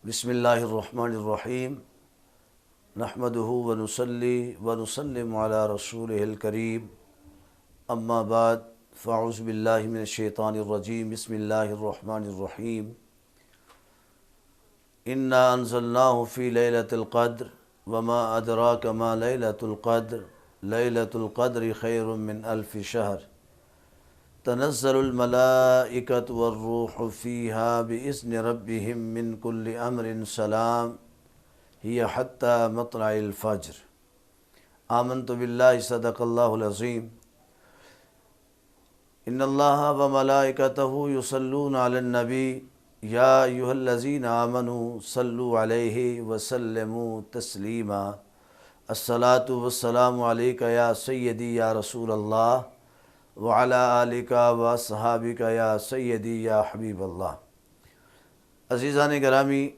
بسم اللہ الرحمن الرحیم نحمدہ ونصلی ونسلم علی رسولہ الکریم اما بعد فاعوذ باللہ من الشیطان الرجیم بسم اللہ الرحمن الرحیم انا انزلناہ فی لیلۃ القدر وما ادراک ما لیلۃ القدر لیلۃ القدر خیر من الف شہر تنزل الملائکۃ والروح فیہا بإذن ربہم من کل امر سلام ہی حتی مطلع الفجر۔ آمنت باللہ صدق اللہ العظیم۔ ان اللہ وملائکتہ یصلون علی النبی یا ایھا الذین آمنوا صلوا علیہ وسلموا تسلیما۔ الصلاۃ والسلام علیک یا سیدی یا رسول اللہ وعلی آلک واصحابک یا سیدی یا حبیب اللہ۔ عزیزان گرامی،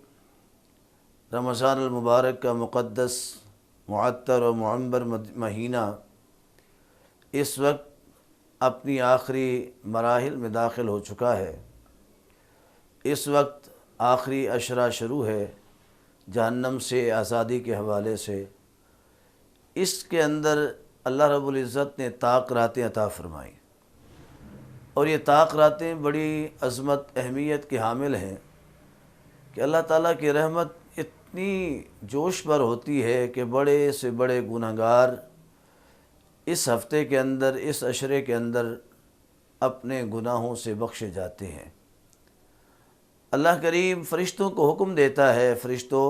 رمضان المبارک کا مقدس معطر و معمر مہینہ اس وقت اپنی آخری مراحل میں داخل ہو چکا ہے۔ اس وقت آخری عشرہ شروع ہے جہنم سے آزادی کے حوالے سے۔ اس کے اندر اللہ رب العزت نے طاق راتیں عطا فرمائیں، اور یہ طاق راتیں بڑی عظمت اہمیت کے حامل ہیں کہ اللہ تعالیٰ کی رحمت اتنی جوش پر ہوتی ہے کہ بڑے سے بڑے گنہگار اس ہفتے کے اندر، اس عشرے کے اندر اپنے گناہوں سے بخشے جاتے ہیں۔ اللہ کریم فرشتوں کو حکم دیتا ہے، فرشتوں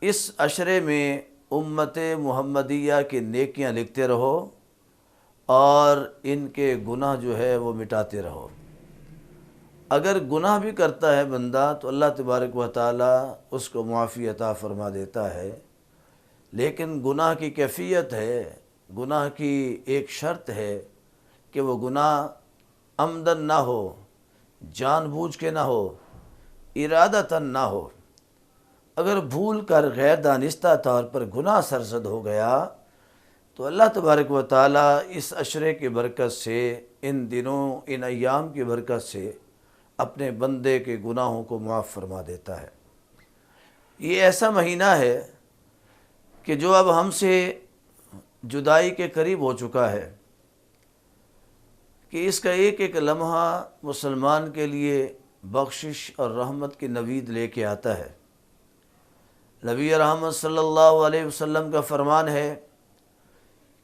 اس عشرے میں امت محمدیہ کی نیکیاں لکھتے رہو اور ان کے گناہ جو ہے وہ مٹاتے رہو۔ اگر گناہ بھی کرتا ہے بندہ تو اللہ تبارک و تعالی اس کو معافی عطا فرما دیتا ہے، لیکن گناہ کی کیفیت ہے، گناہ کی ایک شرط ہے کہ وہ گناہ عمدن نہ ہو، جان بوجھ کے نہ ہو، ارادتاً نہ ہو۔ اگر بھول کر غیر دانستہ طور پر گناہ سرزد ہو گیا تو اللہ تبارک و تعالیٰ اس عشرے کی برکت سے، ان دنوں، ان ایام کی برکت سے اپنے بندے کے گناہوں کو معاف فرما دیتا ہے۔ یہ ایسا مہینہ ہے کہ جو اب ہم سے جدائی کے قریب ہو چکا ہے کہ اس کا ایک ایک لمحہ مسلمان کے لیے بخشش اور رحمت کی نوید لے کے آتا ہے۔ نبی رحمت صلی اللہ علیہ وسلم کا فرمان ہے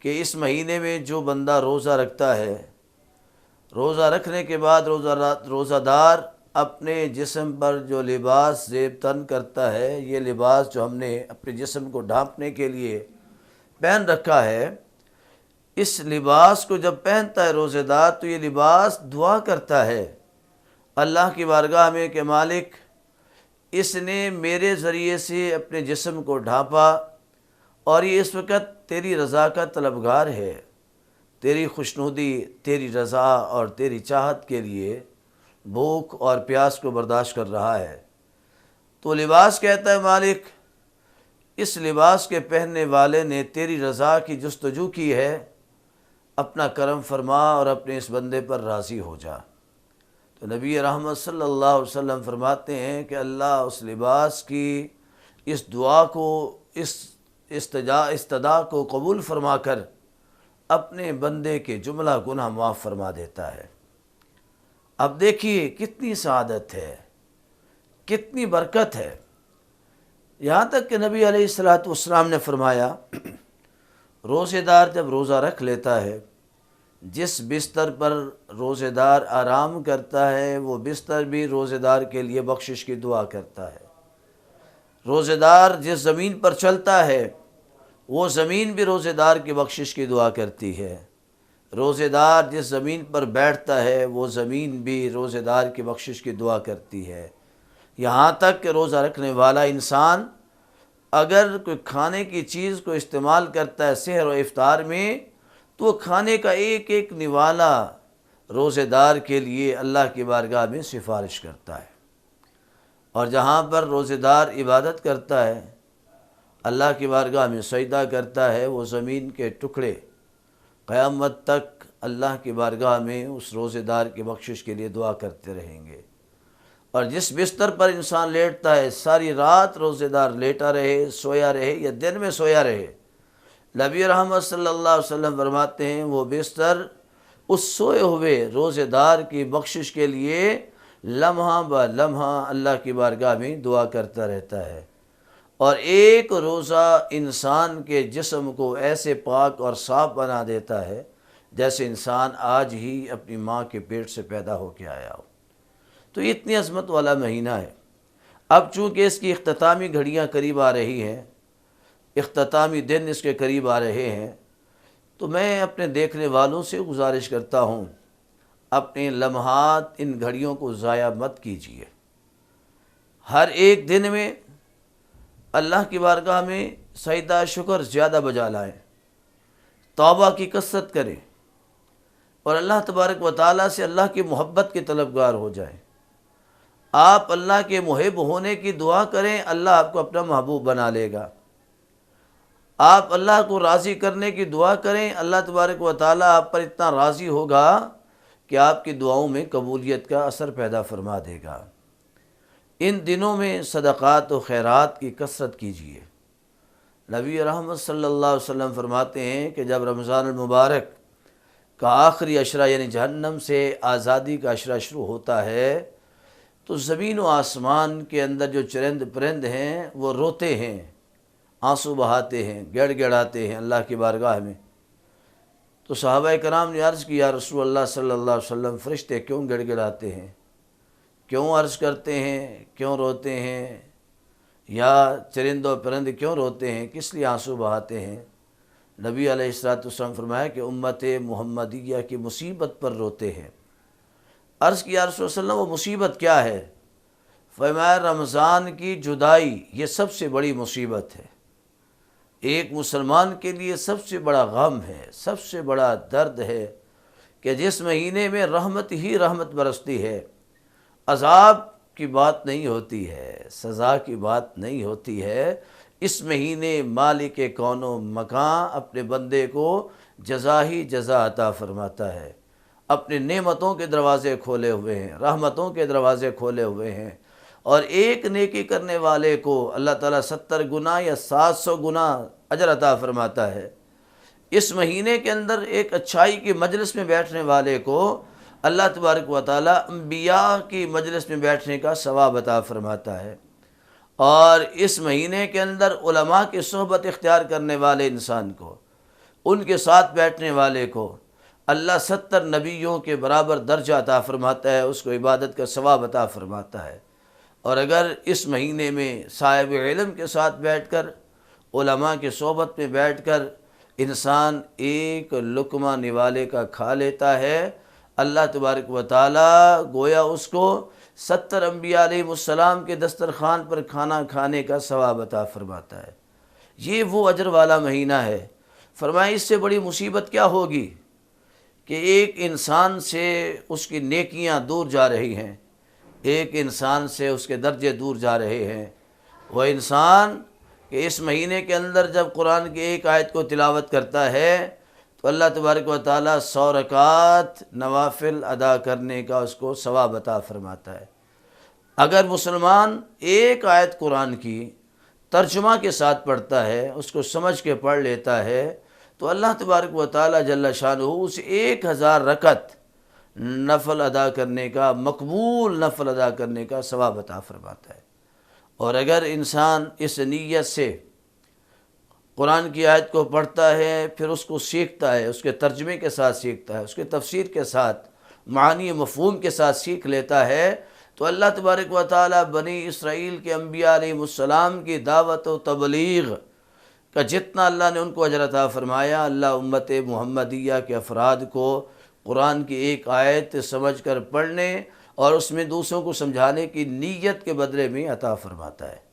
کہ اس مہینے میں جو بندہ روزہ رکھتا ہے، روزہ رکھنے کے بعد روزہ دار اپنے جسم پر جو لباس زیب تن کرتا ہے، یہ لباس جو ہم نے اپنے جسم کو ڈھانپنے کے لیے پہن رکھا ہے، اس لباس کو جب پہنتا ہے روزہ دار تو یہ لباس دعا کرتا ہے اللہ کی بارگاہ میں کہ مالک، اس نے میرے ذریعے سے اپنے جسم کو ڈھانپا اور یہ اس وقت تیری رضا کا طلبگار ہے، تیری خوشنودی، تیری رضا اور تیری چاہت کے لیے بھوک اور پیاس کو برداشت کر رہا ہے۔ تو لباس کہتا ہے مالک، اس لباس کے پہننے والے نے تیری رضا کی جستجو کی ہے، اپنا کرم فرما اور اپنے اس بندے پر راضی ہو جا۔ تو نبی رحمت صلی اللہ علیہ وسلم فرماتے ہیں کہ اللہ اس لباس کی اس دعا کو، اس استدعا کو قبول فرما کر اپنے بندے کے جملہ گناہ معاف فرما دیتا ہے۔ اب دیکھیے کتنی سعادت ہے، کتنی برکت ہے، یہاں تک کہ نبی علیہ السلام نے فرمایا روزے دار جب روزہ رکھ لیتا ہے، جس بستر پر روزے دار آرام کرتا ہے وہ بستر بھی روزے دار کے لیے بخشش کی دعا کرتا ہے۔ روزے دار جس زمین پر چلتا ہے وہ زمین بھی روزے دار کی بخشش کی دعا کرتی ہے۔ روزے دار جس زمین پر بیٹھتا ہے وہ زمین بھی روزے دار کی بخشش کی دعا کرتی ہے۔ یہاں تک کہ روزہ رکھنے والا انسان اگر کوئی کھانے کی چیز کو استعمال کرتا ہے سحر و افطار میں، تو کھانے کا ایک ایک نوالا روزے دار کے لیے اللہ کی بارگاہ میں سفارش کرتا ہے۔ اور جہاں پر روزے دار عبادت کرتا ہے، اللہ کی بارگاہ میں سجدہ کرتا ہے، وہ زمین کے ٹکڑے قیامت تک اللہ کی بارگاہ میں اس روزے دار کی بخشش کے لیے دعا کرتے رہیں گے۔ اور جس بستر پر انسان لیٹتا ہے ساری رات روزے دار لیٹا رہے، سویا رہے یا دن میں سویا رہے، نبی رحمت صلی اللہ علیہ وسلم فرماتے ہیں وہ بستر اس سوئے ہوئے روزے دار کی بخشش کے لیے لمحہ با لمحہ اللہ کی بارگاہ میں دعا کرتا رہتا ہے۔ اور ایک روزہ انسان کے جسم کو ایسے پاک اور صاف بنا دیتا ہے جیسے انسان آج ہی اپنی ماں کے پیٹ سے پیدا ہو کے آیا ہو۔ تو یہ اتنی عظمت والا مہینہ ہے۔ اب چونکہ اس کی اختتامی گھڑیاں قریب آ رہی ہیں، اختتامی دن اس کے قریب آ رہے ہیں، تو میں اپنے دیکھنے والوں سے گزارش کرتا ہوں اپنے لمحات ان گھڑیوں کو ضائع مت کیجیے۔ ہر ایک دن میں اللہ کی بارگاہ میں سجدہ شکر زیادہ بجا لائیں، توبہ کی کثرت کریں اور اللہ تبارک و تعالیٰ سے اللہ کی محبت کے طلبگار ہو جائیں۔ آپ اللہ کے محب ہونے کی دعا کریں، اللہ آپ کو اپنا محبوب بنا لے گا۔ آپ اللہ کو راضی کرنے کی دعا کریں، اللہ تبارک و تعالیٰ آپ پر اتنا راضی ہوگا کہ آپ کی دعاؤں میں قبولیت کا اثر پیدا فرما دے گا۔ ان دنوں میں صدقات و خیرات کی کثرت کیجیے۔ نبی رحمت صلی اللہ علیہ وسلم فرماتے ہیں کہ جب رمضان المبارک کا آخری عشرہ یعنی جہنم سے آزادی کا عشرہ شروع ہوتا ہے تو زمین و آسمان کے اندر جو چرند پرند ہیں وہ روتے ہیں، آنسو بہاتے ہیں، گڑ گڑاتے ہیں اللہ کی بارگاہ میں۔ تو صحابہ کرام نے عرض کیا رسول اللہ صلی اللہ علیہ وسلم فرشتے کیوں گڑ گڑاتے ہیں، کیوں عرض کرتے ہیں، کیوں روتے ہیں، یا چرند و پرند کیوں روتے ہیں، کس لیے آنسو بہاتے ہیں؟ نبی علیہ السلام فرمایا کہ امت محمدیہ کی مصیبت پر روتے ہیں۔ عرض کیا رسول اللہ صلی اللہ علیہ وسلم وہ مصیبت کیا ہے؟ فرمایا رمضان کی جدائی یہ سب سے بڑی مصیبت ہے، ایک مسلمان کے لیے سب سے بڑا غم ہے، سب سے بڑا درد ہے کہ جس مہینے میں رحمت ہی رحمت برستی ہے، عذاب کی بات نہیں ہوتی ہے، سزا کی بات نہیں ہوتی ہے، اس مہینے مالک کون و مکان اپنے بندے کو جزا ہی جزا عطا فرماتا ہے، اپنے نعمتوں کے دروازے کھولے ہوئے ہیں، رحمتوں کے دروازے کھولے ہوئے ہیں، اور ایک نیکی کرنے والے کو اللہ تعالیٰ 70 گنا یا 700 گنا اجر عطا فرماتا ہے۔ اس مہینے کے اندر ایک اچھائی کی مجلس میں بیٹھنے والے کو اللہ تبارک و تعالیٰ انبیاء کی مجلس میں بیٹھنے کا ثواب عطا فرماتا ہے، اور اس مہینے کے اندر علماء کی صحبت اختیار کرنے والے انسان کو، ان کے ساتھ بیٹھنے والے کو اللہ 70 نبیوں کے برابر درجہ عطا فرماتا ہے، اس کو عبادت کا ثواب عطا فرماتا ہے۔ اور اگر اس مہینے میں صاحب علم کے ساتھ بیٹھ کر، علماء کی صحبت میں بیٹھ کر انسان ایک لقمہ نوالے کا کھا لیتا ہے، اللہ تبارک و تعالیٰ گویا اس کو 70 انبیاء علیہ السلام کے دسترخوان پر کھانا کھانے کا ثواب عطا فرماتا ہے۔ یہ وہ اجر والا مہینہ ہے۔ فرمایا اس سے بڑی مصیبت کیا ہوگی کہ ایک انسان سے اس کی نیکیاں دور جا رہی ہیں، ایک انسان سے اس کے درجے دور جا رہے ہیں۔ وہ انسان کہ اس مہینے کے اندر جب قرآن کی ایک آیت کو تلاوت کرتا ہے تو اللہ تبارک و تعالیٰ 100 رکعات نوافل ادا کرنے کا اس کو ثواب عطا فرماتا ہے۔ اگر مسلمان ایک آیت قرآن کی ترجمہ کے ساتھ پڑھتا ہے، اس کو سمجھ کے پڑھ لیتا ہے، تو اللہ تبارک و تعالیٰ جل شانہ اس 1000 رکعت نفل ادا کرنے کا، مقبول نفل ادا کرنے کا ثواب عطا فرماتا ہے۔ اور اگر انسان اس نیت سے قرآن کی آیت کو پڑھتا ہے، پھر اس کو سیکھتا ہے، اس کے ترجمے کے ساتھ سیکھتا ہے، اس کے تفسیر کے ساتھ، معانی مفہوم کے ساتھ سیکھ لیتا ہے، تو اللہ تبارک و تعالیٰ بنی اسرائیل کے انبیاء علیہ السلام کی دعوت و تبلیغ کا جتنا اللہ نے ان کو اجر عطا فرمایا، اللہ امت محمدیہ کے افراد کو قرآن کی ایک آیت سمجھ کر پڑھنے اور اس میں دوسروں کو سمجھانے کی نیت کے بدلے میں عطا فرماتا ہے۔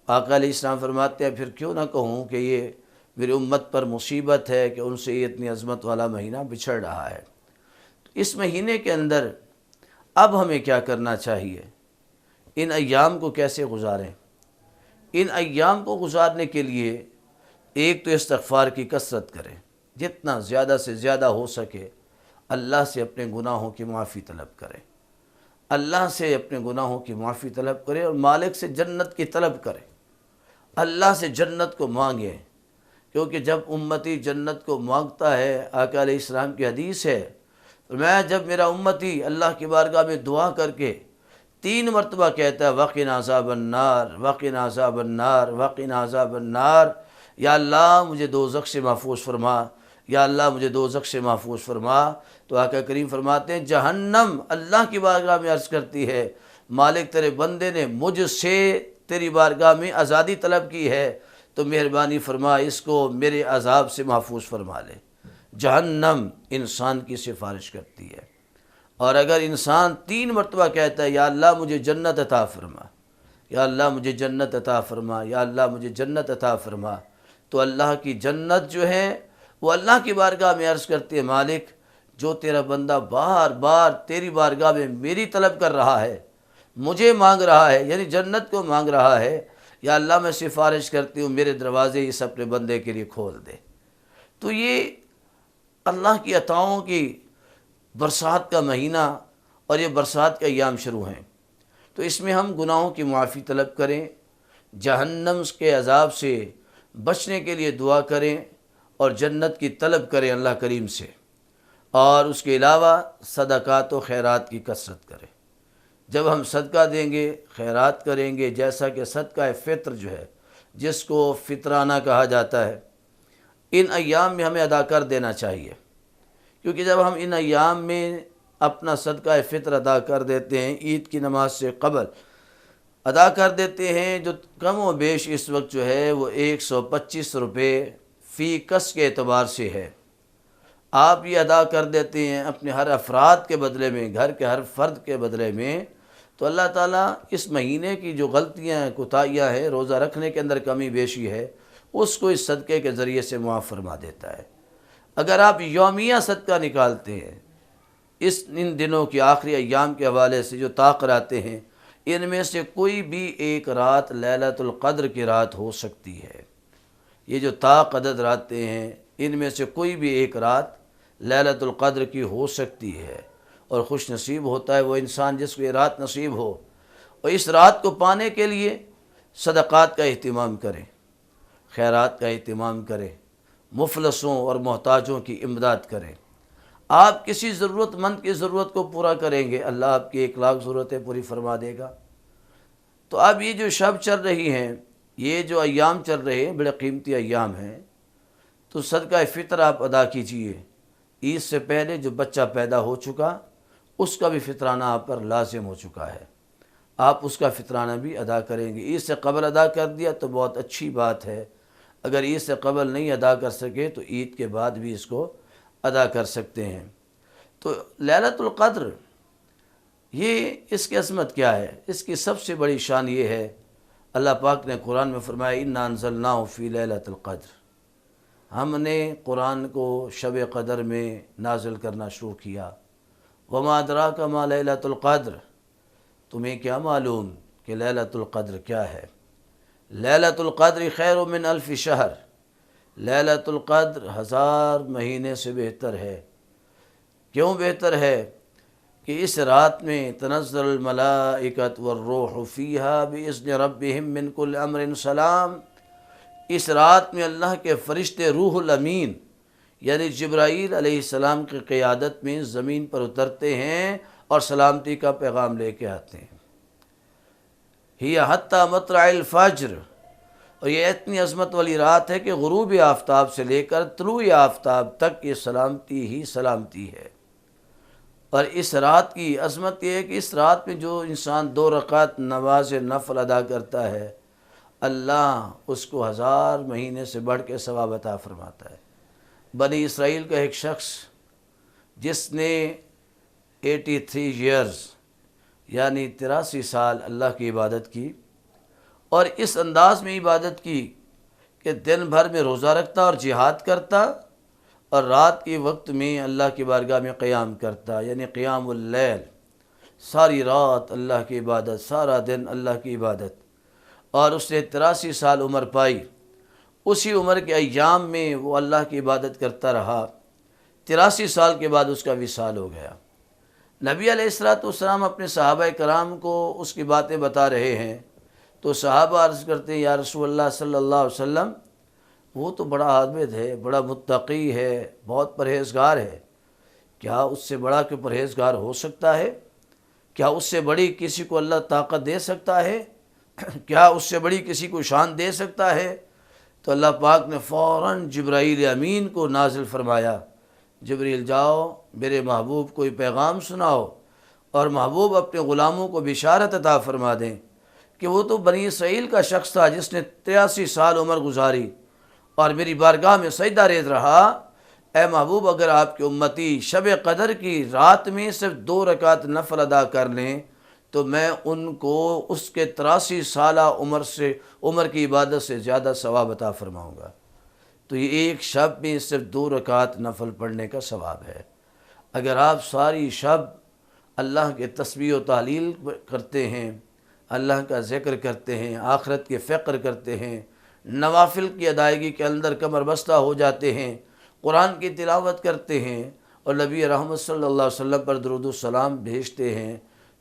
آقا علیہ السلام فرماتے ہیں پھر کیوں نہ کہوں کہ یہ میری امت پر مصیبت ہے کہ ان سے یہ اتنی عظمت والا مہینہ بچھڑ رہا ہے۔ تو اس مہینے کے اندر اب ہمیں کیا کرنا چاہیے؟ ان ایام کو کیسے گزاریں؟ ان ایام کو گزارنے کے لیے ایک تو استغفار کی کثرت کریں، جتنا زیادہ سے زیادہ ہو سکے اللہ سے اپنے گناہوں کی معافی طلب کریں۔ اللہ سے اپنے گناہوں کی معافی طلب کرے اور مالک سے جنت کی طلب کرے، اللہ سے جنت کو مانگے، کیونکہ جب امتی جنت کو مانگتا ہے، آقا علیہ السلام کی حدیث ہے، میں جب میرا امتی اللہ کی بارگاہ میں دعا کر کے 3 مرتبہ کہتا ہے وقنا عذاب النار، وقنا عذاب النار، وقنا عذاب النار، یا اللہ مجھے دوزخ سے محفوظ فرما، یا اللہ مجھے دوزخ سے محفوظ فرما، تو آقا کریم فرماتے ہیں جہنم اللہ کی بارگاہ میں عرض کرتی ہے مالک تیرے بندے نے مجھ سے تیری بارگاہ میں آزادی طلب کی ہے، تو مہربانی فرما اس کو میرے عذاب سے محفوظ فرما لے۔ جہنم انسان کی سفارش کرتی ہے، اور اگر انسان 3 مرتبہ کہتا ہے یا اللہ مجھے جنت عطا فرما، یا اللہ مجھے جنت عطا فرما، یا اللہ مجھے جنت عطا فرما، تو اللہ کی جنت جو ہے وہ اللہ کی بارگاہ میں عرض کرتی ہے مالک جو تیرا بندہ بار بار تیری بارگاہ میں میری طلب کر رہا ہے، مجھے مانگ رہا ہے، یعنی جنت کو مانگ رہا ہے، یا اللہ میں سفارش کرتی ہوں میرے دروازے اس اپنے بندے کے لیے کھول دے۔ تو یہ اللہ کی عطاؤں کی برسات کا مہینہ اور یہ برسات کے ایام شروع ہیں، تو اس میں ہم گناہوں کی معافی طلب کریں، جہنم کے عذاب سے بچنے کے لیے دعا کریں اور جنت کی طلب کریں اللہ کریم سے، اور اس کے علاوہ صدقات و خیرات کی کثرت کریں۔ جب ہم صدقہ دیں گے، خیرات کریں گے، جیسا کہ صدقہ فطر جو ہے جس کو فطرانہ کہا جاتا ہے، ان ایام میں ہمیں ادا کر دینا چاہیے، کیونکہ جب ہم ان ایام میں اپنا صدقہ فطر ادا کر دیتے ہیں، عید کی نماز سے قبل ادا کر دیتے ہیں، جو کم و بیش اس وقت جو ہے وہ 125 روپے فی کس کے اعتبار سے ہے، آپ یہ ادا کر دیتے ہیں اپنے ہر افراد کے بدلے میں، گھر کے ہر فرد کے بدلے میں، تو اللہ تعالیٰ اس مہینے کی جو غلطیاں ہیں، کوتاہیاں ہیں، روزہ رکھنے کے اندر کمی بیشی ہے، اس کو اس صدقے کے ذریعے سے معاف فرما دیتا ہے۔ اگر آپ یومیہ صدقہ نکالتے ہیں، ان دنوں کی آخری ایام کے حوالے سے جو طاق راتیں ہیں، ان میں سے کوئی بھی ایک رات لیلۃ القدر کی رات ہو سکتی ہے۔ یہ جو طاق عدد راتیں ہیں، ان میں سے کوئی بھی ایک رات لیلۃ القدر کی ہو سکتی ہے، اور خوش نصیب ہوتا ہے وہ انسان جس کو یہ رات نصیب ہو، اور اس رات کو پانے کے لیے صدقات کا اہتمام کریں، خیرات کا اہتمام کریں، مفلسوں اور محتاجوں کی امداد کریں۔ آپ کسی ضرورت مند کی ضرورت کو پورا کریں گے، اللہ آپ کی 1,00,000 ضرورتیں پوری فرما دے گا۔ تو اب یہ جو شب چل رہی ہیں، یہ جو ایام چل رہے ہیں، بڑے قیمتی ایام ہیں، تو صدقہ فطر آپ ادا کیجئے۔ عید سے پہلے جو بچہ پیدا ہو چکا اس کا بھی فطرانہ آپ پر لازم ہو چکا ہے، آپ اس کا فطرانہ بھی ادا کریں گے۔ عید سے قبل ادا کر دیا تو بہت اچھی بات ہے، اگر عید سے قبل نہیں ادا کر سکے تو عید کے بعد بھی اس کو ادا کر سکتے ہیں۔ تو لیلۃ القدر، یہ اس کی عظمت کیا ہے؟ اس کی سب سے بڑی شان یہ ہے، اللہ پاک نے قرآن میں فرمایا اِنَّا أَنزَلْنَاهُ فِي لَيْلَةِ الْقَدْرِ، ہم نے قرآن کو شب قدر میں نازل کرنا شروع کیا۔ وَمَا أَدْرَاكَ مَا لَيْلَةُ الْقَدْرِ، تمہیں کیا معلوم کہ لیلۃ القدر کیا ہے؟ لیلۃ القدر خیر من الف شہر، لیلۃ القدر 1000 مہینے سے بہتر ہے۔ کیوں بہتر ہے؟ کہ اس رات میں تنزل الملائکۃ والروح فیہا بإذن ربہم من کل امر سلام، اس رات میں اللہ کے فرشتے روح الامین یعنی جبرائیل علیہ السلام کی قیادت میں زمین پر اترتے ہیں اور سلامتی کا پیغام لے کے آتے ہیں۔ ہی حتی مطلع الفجر، اور یہ اتنی عظمت والی رات ہے کہ غروب آفتاب سے لے کر طلوع آفتاب تک یہ سلامتی ہی سلامتی ہے۔ اور اس رات کی عظمت یہ ہے کہ اس رات میں جو انسان 2 رکعت نماز نفل ادا کرتا ہے، اللہ اس کو 1000 مہینے سے بڑھ کے ثواب عطا فرماتا ہے۔ بنی اسرائیل کا ایک شخص جس نے 83 ایئرز یعنی 83 سال اللہ کی عبادت کی، اور اس انداز میں عبادت کی کہ دن بھر میں روزہ رکھتا اور جہاد کرتا، اور رات کے وقت میں اللہ کی بارگاہ میں قیام کرتا، یعنی قیام اللیل، ساری رات اللہ کی عبادت، سارا دن اللہ کی عبادت، اور اس نے 83 سال عمر پائی۔ اسی عمر کے ایام میں وہ اللہ کی عبادت کرتا رہا۔ 83 سال کے بعد اس کا وصال ہو گیا۔ نبی علیہ الصلوۃ والسلام اپنے صحابہ کرام کو اس کی باتیں بتا رہے ہیں تو صحابہ عرض کرتے ہیں یا رسول اللہ صلی اللہ علیہ وسلم وہ تو بڑا عابد ہے، بڑا متقی ہے، بہت پرہیزگار ہے، کیا اس سے بڑا کوئی پرہیزگار ہو سکتا ہے؟ کیا اس سے بڑی کسی کو اللہ طاقت دے سکتا ہے؟ کیا اس سے بڑی کسی کو شان دے سکتا ہے؟ تو اللہ پاک نے فوراً جبرائیل امین کو نازل فرمایا، جبریل جاؤ میرے محبوب کو یہ پیغام سناؤ، اور محبوب اپنے غلاموں کو بشارت عطا فرما دیں کہ وہ تو بنی اسرائیل کا شخص تھا جس نے 83 سال عمر گزاری اور میری بارگاہ میں سجدہ ریز رہا۔ اے محبوب اگر آپ کی امتی شب قدر کی رات میں صرف 2 رکعت نفل ادا کر لیں تو میں ان کو اس کے 83 سالہ عمر کی عبادت سے زیادہ ثواب عطا فرماؤں گا۔ تو یہ ایک شب میں صرف 2 رکعت نفل پڑھنے کا ثواب ہے۔ اگر آپ ساری شب اللہ کے تسبیح و تحلیل کرتے ہیں، اللہ کا ذکر کرتے ہیں، آخرت کے فکر کرتے ہیں، نوافل کی ادائیگی کے اندر کمر بستہ ہو جاتے ہیں، قرآن کی تلاوت کرتے ہیں اور نبی رحمت صلی اللہ علیہ وسلم پر درود و سلام بھیجتے ہیں،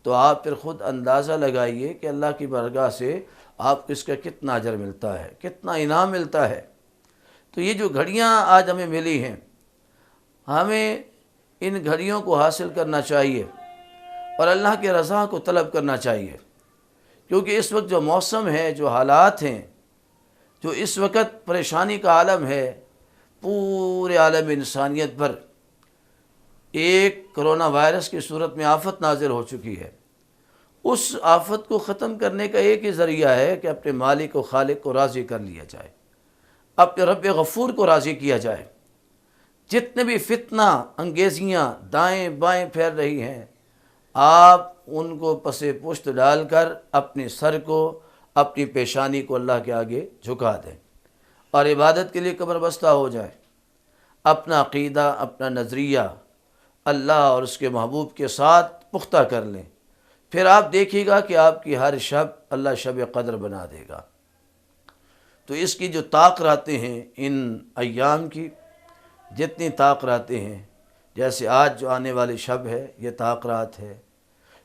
تو آپ پھر خود اندازہ لگائیے کہ اللہ کی بارگاہ سے آپ کو اس کا کتنا اجر ملتا ہے، کتنا انعام ملتا ہے۔ تو یہ جو گھڑیاں آج ہمیں ملی ہیں، ہمیں ان گھڑیوں کو حاصل کرنا چاہیے اور اللہ کے رضا کو طلب کرنا چاہیے، کیونکہ اس وقت جو موسم ہے، جو حالات ہیں، جو اس وقت پریشانی کا عالم ہے، پورے عالم انسانیت پر ایک کرونا وائرس کی صورت میں آفت نازل ہو چکی ہے۔ اس آفت کو ختم کرنے کا ایک ہی ذریعہ ہے کہ اپنے مالک و خالق کو راضی کر لیا جائے، اپنے رب غفور کو راضی کیا جائے۔ جتنے بھی فتنہ انگیزیاں دائیں بائیں پھیل رہی ہیں، آپ ان کو پسے پشت ڈال کر اپنے سر کو، اپنی پیشانی کو اللہ کے آگے جھکا دیں اور عبادت کے لیے کمر بستہ ہو جائیں۔ اپنا عقیدہ، اپنا نظریہ اللہ اور اس کے محبوب کے ساتھ پختہ کر لیں، پھر آپ دیکھیے گا کہ آپ کی ہر شب اللہ شب قدر بنا دے گا۔ تو اس کی جو طاق راتیں ہیں، ان ایام کی جتنی طاق راتیں ہیں، جیسے آج جو آنے والی شب ہے یہ طاق رات ہے،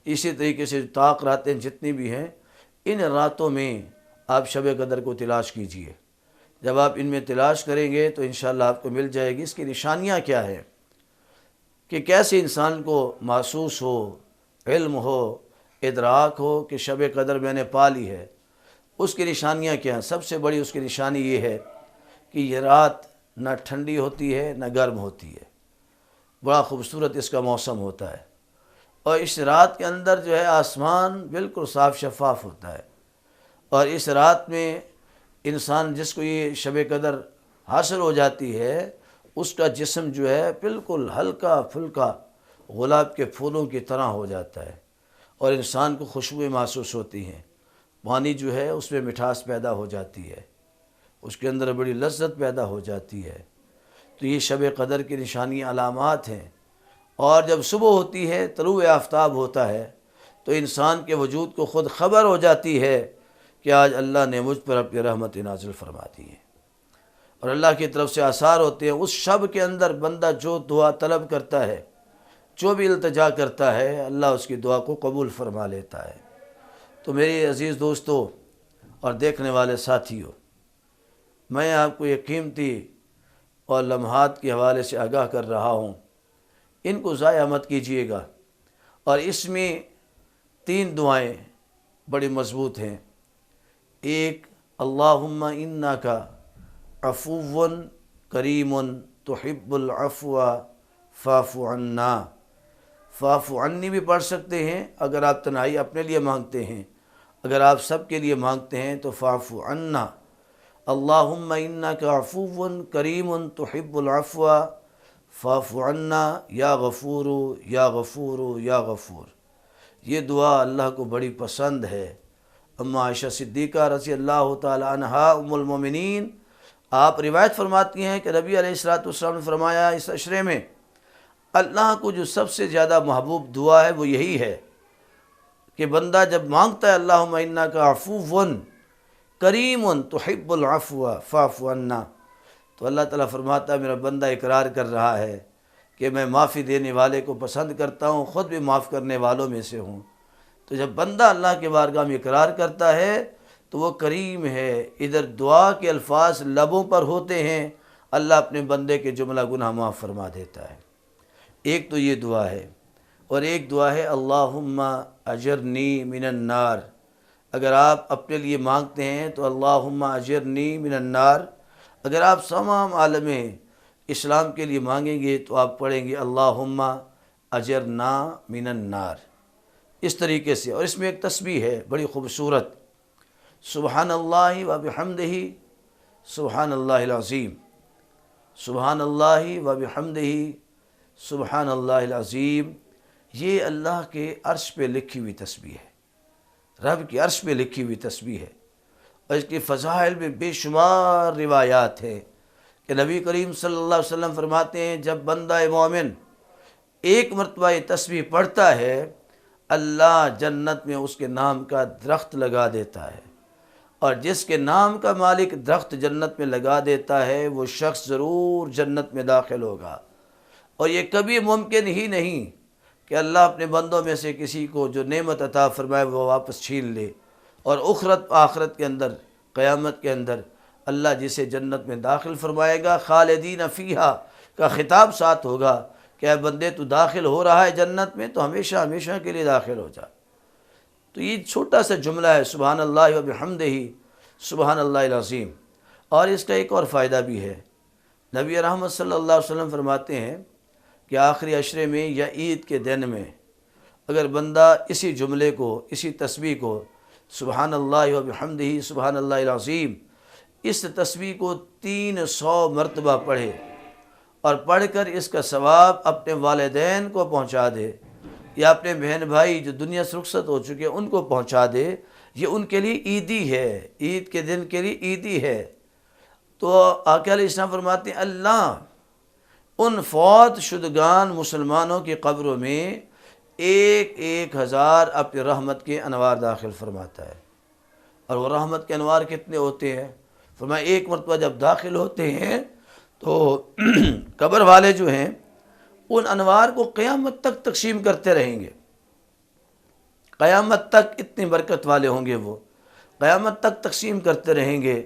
اسی طریقے سے طاق راتیں جتنی بھی ہیں، ان راتوں میں آپ شب قدر کو تلاش کیجئے۔ جب آپ ان میں تلاش کریں گے تو انشاءاللہ آپ کو مل جائے گی۔ اس کی نشانیاں کیا ہے کہ کیسے انسان کو محسوس ہو، علم ہو، ادراک ہو کہ شب قدر میں نے پا لی ہے۔ اس کی نشانیاں کیا ہیں؟ سب سے بڑی اس کی نشانی یہ ہے کہ یہ رات نہ ٹھنڈی ہوتی ہے نہ گرم ہوتی ہے، بڑا خوبصورت اس کا موسم ہوتا ہے، اور اس رات کے اندر جو ہے آسمان بالکل صاف شفاف ہوتا ہے، اور اس رات میں انسان جس کو یہ شب قدر حاصل ہو جاتی ہے اس کا جسم جو ہے بالکل ہلکا پھلکا گلاب کے پھولوں کی طرح ہو جاتا ہے، اور انسان کو خوشبوئیں محسوس ہوتی ہیں، پانی جو ہے اس میں مٹھاس پیدا ہو جاتی ہے، اس کے اندر بڑی لذت پیدا ہو جاتی ہے۔ تو یہ شب قدر کی نشانی علامات ہیں، اور جب صبح ہوتی ہے، طلوع آفتاب ہوتا ہے، تو انسان کے وجود کو خود خبر ہو جاتی ہے کہ آج اللہ نے مجھ پر اپنی رحمت نازل فرما دی ہے، اور اللہ کی طرف سے آثار ہوتے ہیں۔ اس شب کے اندر بندہ جو دعا طلب کرتا ہے، جو بھی التجا کرتا ہے، اللہ اس کی دعا کو قبول فرما لیتا ہے۔ تو میرے عزیز دوستو اور دیکھنے والے ساتھیوں، میں آپ کو یہ قیمتی اور لمحات کے حوالے سے آگاہ کر رہا ہوں، ان کو ضائع مت کیجیے گا۔ اور اس میں 3 دعائیں بڑی مضبوط ہیں۔ ایک، اللہم انکا عفو کریم تحب العفو فاعف عنا۔ فاعف عنی بھی پڑھ سکتے ہیں اگر آپ تنہائی اپنے لیے مانگتے ہیں، اگر آپ سب کے لیے مانگتے ہیں تو فاعف عنا۔ اللہم انکا عفو کریم تحب العفو فاعف عنا یا غفور یا غفور یا غفور۔ یہ دعا اللہ کو بڑی پسند ہے۔ اما عائشہ صدیقہ رضی اللہ تعالی عنہا ام المومنین، آپ روایت فرماتی ہیں کہ نبی علیہ الصلوۃ والسلام نے فرمایا اس عشرے میں اللہ کو جو سب سے زیادہ محبوب دعا ہے وہ یہی ہے کہ بندہ جب مانگتا ہے اللہم انکا عفو کریم تحب العفو فاعف عنا، تو اللہ تعالیٰ فرماتا ہے میرا بندہ اقرار کر رہا ہے کہ میں معافی دینے والے کو پسند کرتا ہوں، خود بھی معاف کرنے والوں میں سے ہوں۔ تو جب بندہ اللہ کے بارگاہ میں اقرار کرتا ہے تو وہ کریم ہے، ادھر دعا کے الفاظ لبوں پر ہوتے ہیں، اللہ اپنے بندے کے جملہ گناہ معاف فرما دیتا ہے۔ ایک تو یہ دعا ہے، اور ایک دعا ہے اللہم اجرنی من النار۔ اگر آپ اپنے لیے مانگتے ہیں تو اللہم اجرنی من النار، اگر آپ تمام عالم اسلام کے لیے مانگیں گے تو آپ پڑھیں گے اللہم اجرنا من النار، اس طریقے سے۔ اور اس میں ایک تسبیح ہے بڑی خوبصورت، سبحان اللہ و بحمدہ سبحان اللہ العظیم، سبحان اللہ و بحمدہ سبحان اللہ العظیم۔ یہ اللہ کے عرش پہ لکھی ہوئی تسبیح ہے، رب کی عرش پہ لکھی ہوئی تسبیح ہے، اور اس کی فضائل میں بے شمار روایات ہیں کہ نبی کریم صلی اللہ علیہ وسلم فرماتے ہیں جب بندہ مومن ایک مرتبہ یہ تسبیح پڑھتا ہے، اللہ جنت میں اس کے نام کا درخت لگا دیتا ہے، اور جس کے نام کا مالک درخت جنت میں لگا دیتا ہے وہ شخص ضرور جنت میں داخل ہوگا۔ اور یہ کبھی ممکن ہی نہیں کہ اللہ اپنے بندوں میں سے کسی کو جو نعمت عطا فرمائے وہ واپس چھین لے، اور آخرت کے اندر، قیامت کے اندر اللہ جسے جنت میں داخل فرمائے گا، خالدین فیہا کا خطاب ساتھ ہوگا کہ اے بندے تو داخل ہو رہا ہے جنت میں تو ہمیشہ ہمیشہ کے لیے داخل ہو جا۔ تو یہ چھوٹا سا جملہ ہے سبحان اللہ و بحمدہ سبحان اللہ العظیم۔ اور اس کا ایک اور فائدہ بھی ہے، نبی رحمت صلی اللہ علیہ وسلم فرماتے ہیں کہ آخری عشرے میں یا عید کے دن میں اگر بندہ اسی جملے کو، اسی تسبیح کو، سبحان اللہ و بحمدہ سبحان اللہ العظیم، اس تسبیح کو 300 مرتبہ پڑھے اور پڑھ کر اس کا ثواب اپنے والدین کو پہنچا دے یا اپنے بہن بھائی جو دنیا سے رخصت ہو چکے ان کو پہنچا دے، یہ ان کے لیے عیدی ہے، عید کے دن کے لیے عیدی ہے۔ تو آقا علیہ السلام فرماتے ہیں اللہ ان فوت شدگان مسلمانوں کی قبروں میں 1000 اپنی رحمت کے انوار داخل فرماتا ہے۔ اور وہ رحمت کے انوار کتنے ہوتے ہیں؟ فرمایا ایک مرتبہ جب داخل ہوتے ہیں تو قبر والے جو ہیں ان انوار کو قیامت تک تقسیم کرتے رہیں گے، قیامت تک اتنی برکت والے ہوں گے، وہ قیامت تک تقسیم کرتے رہیں گے،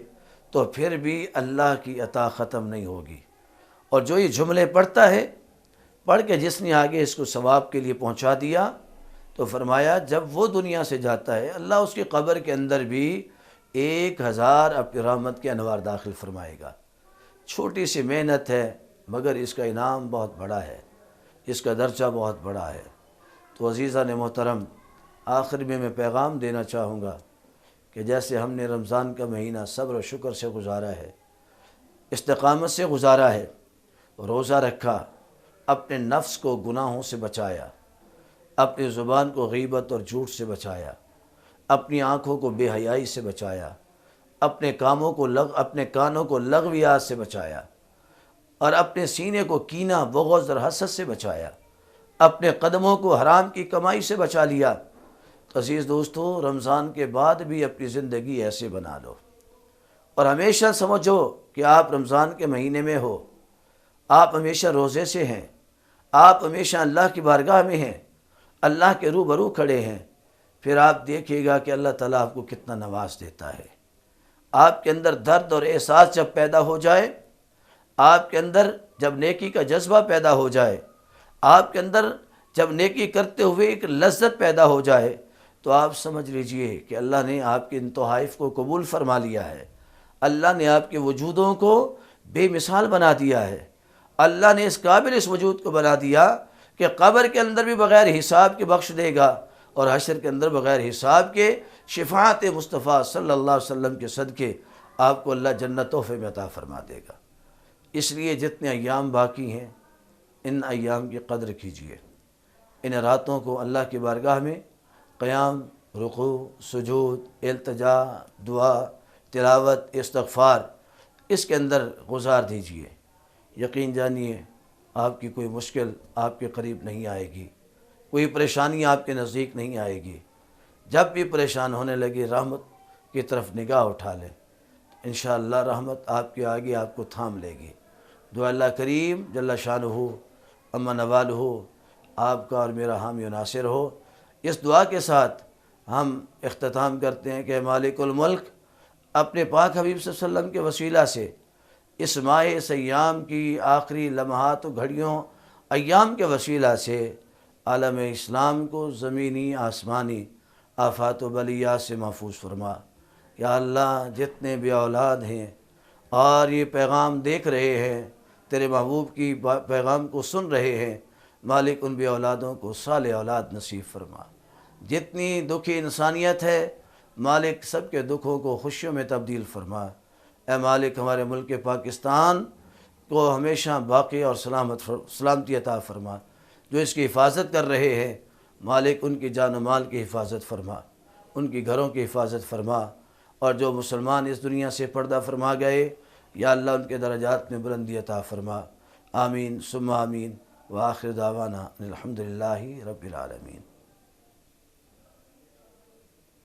تو پھر بھی اللہ کی عطا ختم نہیں ہوگی۔ اور جو یہ جملے پڑھتا ہے، پڑھ کے جس نے آگے اس کو ثواب کے لیے پہنچا دیا، تو فرمایا جب وہ دنیا سے جاتا ہے اللہ اس کی قبر کے اندر بھی 1000 اپنی رحمت کے انوار داخل فرمائے گا۔ چھوٹی سی محنت ہے مگر اس کا انعام بہت بڑا ہے، اس کا درجہ بہت بڑا ہے۔ تو عزیزان محترم، آخر میں پیغام دینا چاہوں گا کہ جیسے ہم نے رمضان کا مہینہ صبر و شکر سے گزارا ہے، استقامت سے گزارا ہے، روزہ رکھا، اپنے نفس کو گناہوں سے بچایا، اپنی زبان کو غیبت اور جھوٹ سے بچایا، اپنی آنکھوں کو بے حیائی سے بچایا، اپنے کانوں کو لغویات سے بچایا، اور اپنے سینے کو کینہ، بغض اور حسد سے بچایا، اپنے قدموں کو حرام کی کمائی سے بچا لیا۔ تو عزیز دوستو، رمضان کے بعد بھی اپنی زندگی ایسے بنا لو، اور ہمیشہ سمجھو کہ آپ رمضان کے مہینے میں ہو، آپ ہمیشہ روزے سے ہیں، آپ ہمیشہ اللہ کی بارگاہ میں ہیں، اللہ کے روبرو کھڑے ہیں، پھر آپ دیکھیے گا کہ اللہ تعالیٰ آپ کو کتنا نواز دیتا ہے۔ آپ کے اندر درد اور احساس جب پیدا ہو جائے، آپ کے اندر جب نیکی کا جذبہ پیدا ہو جائے، آپ کے اندر جب نیکی کرتے ہوئے ایک لذت پیدا ہو جائے، تو آپ سمجھ لیجئے کہ اللہ نے آپ کے ان تحائف کو قبول فرما لیا ہے، اللہ نے آپ کے وجودوں کو بے مثال بنا دیا ہے، اللہ نے اس قابل اس وجود کو بنا دیا کہ قبر کے اندر بھی بغیر حساب کے بخش دے گا، اور حشر کے اندر بغیر حساب کے شفاعت مصطفیٰ صلی اللہ علیہ وسلم کے صدقے آپ کو اللہ جنت تحفے میں عطا فرما دے گا۔ اس لیے جتنے ایام باقی ہیں ان ایام کی قدر کیجیے، ان راتوں کو اللہ کی بارگاہ میں قیام، رکوع، سجود، التجا، دعا، تلاوت، استغفار، اس کے اندر گزار دیجیے۔ یقین جانیے آپ کی کوئی مشکل آپ کے قریب نہیں آئے گی، کوئی پریشانی آپ کے نزدیک نہیں آئے گی۔ جب بھی پریشان ہونے لگے رحمت کی طرف نگاہ اٹھا لیں، انشاءاللہ رحمت آپ کے آگے آپ کو تھام لے گی۔ دعا اللہ کریم جل شانہ امن نوال ہو آپ کا اور میرا حامی و ناصر ہو۔ اس دعا کے ساتھ ہم اختتام کرتے ہیں کہ مالک الملک اپنے پاک حبیب صلی اللہ علیہ وسلم کے وسیلہ سے اس ماہ اس ایام کی آخری لمحات و گھڑیوں ایام کے وسیلہ سے عالم اسلام کو زمینی آسمانی آفات و بلیات سے محفوظ فرما۔ یا اللہ جتنے بھی اولاد ہیں اور یہ پیغام دیکھ رہے ہیں، تیرے محبوب کی پیغام کو سن رہے ہیں، مالک ان بھی اولادوں کو صالح اولاد نصیب فرما۔ جتنی دکھی انسانیت ہے مالک سب کے دکھوں کو خوشیوں میں تبدیل فرما۔ اے مالک ہمارے ملک پاکستان کو ہمیشہ باقی اور سلامتی عطا فرما۔ جو اس کی حفاظت کر رہے ہیں مالک ان کی جان و مال کی حفاظت فرما، ان کی گھروں کی حفاظت فرما، اور جو مسلمان اس دنیا سے پردہ فرما گئے یا اللہ ان کے درجات میں بلندی عطا فرما۔ آمین ثم آمین وآخر دعوانا الحمدللہ رب العالمین۔